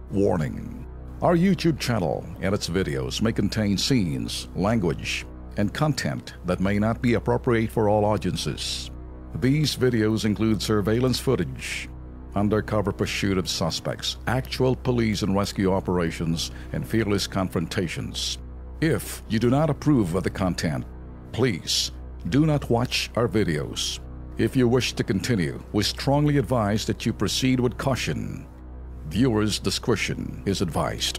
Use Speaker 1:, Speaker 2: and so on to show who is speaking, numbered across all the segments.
Speaker 1: Warning: our YouTube channel and its videos may contain scenes, language, and content that may not be appropriate for all audiences. These videos include surveillance footage, undercover pursuit of suspects, actual police and rescue operations, and fearless confrontations. If you do not approve of the content, please do not watch our videos. If you wish to continue, we strongly advise that you proceed with caution. Viewers' discretion is advised.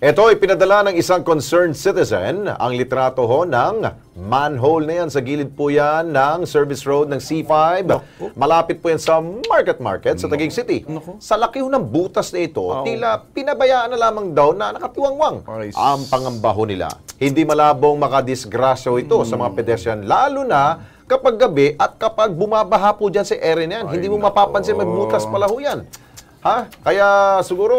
Speaker 2: Ito ay pinadala ng isang concerned citizen, ang litrato ho ng manhole na yan. Sa gilid po yan ng service road ng C5. Malapit po yan sa Market sa Taguig City. Sa laki ho ng butas na ito, tila pinabayaan na lamang daw na nakatiwangwang ang pangambaho nila. Hindi malabong makadisgrasyo ito sa mga pedestrian, lalo na kapag gabi at kapag bumabaha po dyan sa area na yan. Hindi mo mapapansin, may butas pala ho yan. Kaya siguro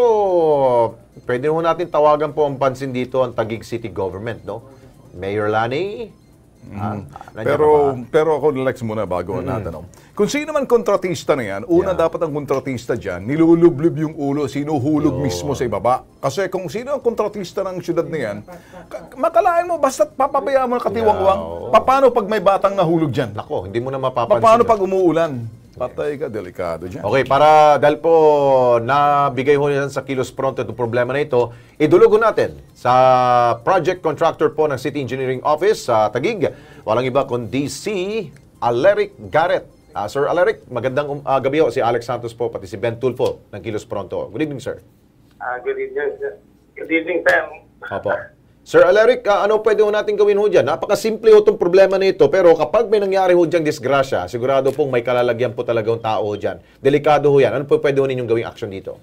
Speaker 2: pwede mo natin tawagan po ang pansin dito ang Taguig City Government, no? Mayor Lani?
Speaker 3: Pero ako relax muna bago natin. Kung sino man kontratista na yan, dapat ang kontratista dyan, nilulublub yung ulo, sinuhulog mismo sa ibaba. Kasi kung sino ang kontratista ng syudad na yan, makalain mo, basta papabayaan mo na katiwangwang. Paano pag may batang nahulog dyan?
Speaker 2: Nako, hindi mo na mapapansin.
Speaker 3: Paano pag umuulan? Patay ka, delikado dyan.
Speaker 2: Okay, dahil po nabigay ho yan sa Kilos Pronto itong problema na ito, idulog natin sa project contractor po ng City Engineering Office sa Taguig. Walang iba kundi si Aleric Garrett. Sir Aleric, magandang gabi ho. Si Alex Santos po, pati si Ben Tulfo ng Kilos Pronto. Good evening, sir.
Speaker 4: Good evening, sir. Good evening, Sam.
Speaker 2: Opo. Sir Aleric, ano pwede ho natin gawin ho dyan? Napakasimple ho itong problema nito, pero kapag may nangyari ho dyan disgrasya, sigurado pong may kalalagyan po talaga ang tao ho dyan. Delikado ho yan. Ano po pwede ho ninyong gawing action dito?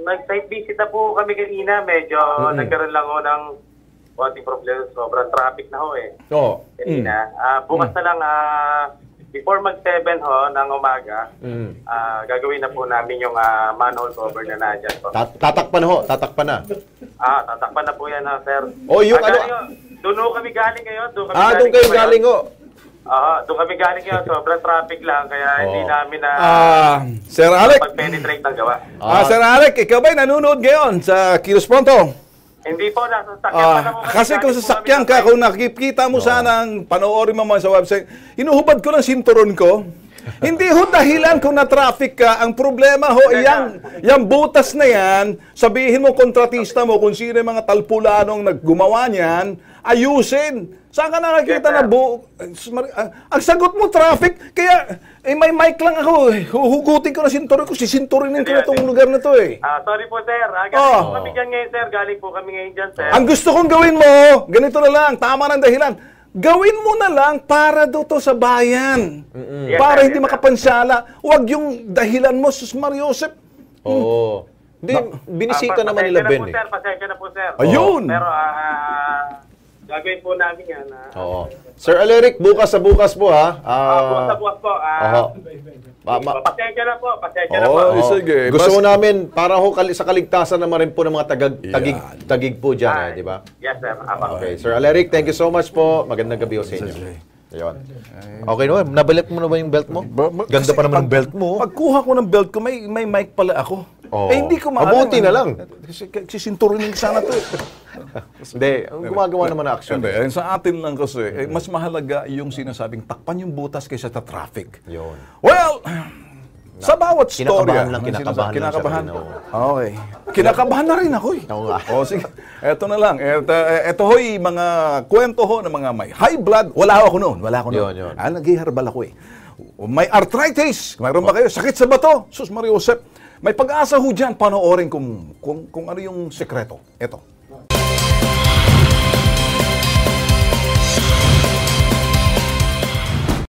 Speaker 4: Nag-site visit na po kami kanina. Medyo nagkaroon lang ho ng konting problema. Sobrang traffic na ho eh. Kanina. Bukas na lang, before mag-7 ho ng umaga, gagawin na po namin yung manhole cover na nadyan po.
Speaker 2: Tatakpan ho? Tatakpan na?
Speaker 4: Tatakpan na po yan, sir.
Speaker 2: Yung
Speaker 4: doon ho kami galing ngayon.
Speaker 2: Doon kayo galing ho?
Speaker 4: Doon kami galing ngayon. Sobrang traffic lang, kaya hindi namin na
Speaker 3: Sir Alec,
Speaker 4: pag-penetrate ng gawa.
Speaker 3: Sir Alec, ikaw ba'y nanonood ngayon sa Kilos Pronto?
Speaker 4: Hindi po, nasa sakyan pa na po.
Speaker 3: Kasi kung sasakyan ka, kung nakikita mo sana ang panoorin mo sa website, hinuhubad ko ng sinturon ko. Hindi ho dahilan kung na-traffic ka. Ang problema ho, yung butas na yan, sabihin mo kontratista mo kung sino yung mga talpulanong naggumawa niyan, ayusin. Saan ka nakakita na ang sagot mo, traffic. Kaya, may mic lang ako. Huhugutin ko na sinturon ko. Sisinturinin ko na itong lugar na to eh.
Speaker 4: Sorry po, sir. Galing po kami dyan ngayon, sir. Galing po kami ngayon dyan, sir.
Speaker 3: Ang gusto kong gawin mo, ganito na lang. Tama ng dahilan. Gawin mo na lang para dito sa bayan. Para hindi makapansala. Huwag yung dahilan mo, Sus Mariosep.
Speaker 2: Hindi, binisita naman nila Ben eh.
Speaker 4: Pasensya na po, sir.
Speaker 3: Ayun!
Speaker 4: Pero, gagawin po namin yan.
Speaker 2: Sir Aleric, bukas po ha.
Speaker 4: Bukas po. Pasensya na po.
Speaker 3: Sige.
Speaker 2: Gusto mo namin, para ho sa kaligtasan naman rin po ng mga Taguig po dyan, di ba?
Speaker 4: Yes, sir.
Speaker 2: Okay, Sir Aleric, thank you so much po. Magandang gabi ho sa inyo. Ayun. Okay no, nabalik mo na ba yung belt mo? Ganda pa naman ng belt mo.
Speaker 3: Pagkuha ko ng belt ko, may mic pala ako. Hindi ko maalam.
Speaker 2: Mabuti na lang.
Speaker 3: Sisinturinin sana to eh.
Speaker 2: Hindi, gumagawa naman na action.
Speaker 3: Sa atin lang kasi, mas mahalaga yung sinasabing takpan yung butas kaysa sa traffic.
Speaker 2: Yun.
Speaker 3: Well, sa bawat storya.
Speaker 2: Kinakabahan.
Speaker 3: Okay. Kinakabahan na rin ako eh. Sige. Eto na lang. Eto ho'y mga kwento ho ng mga may high blood. Wala ako noon.
Speaker 2: Yun.
Speaker 3: Nag-herbal ako eh. May arthritis. Mayroon ba kayo? Sakit sa bato? Sus Mariosep. May pag-asa ho dyan. Panoorin kung ano yung sekreto. Eto.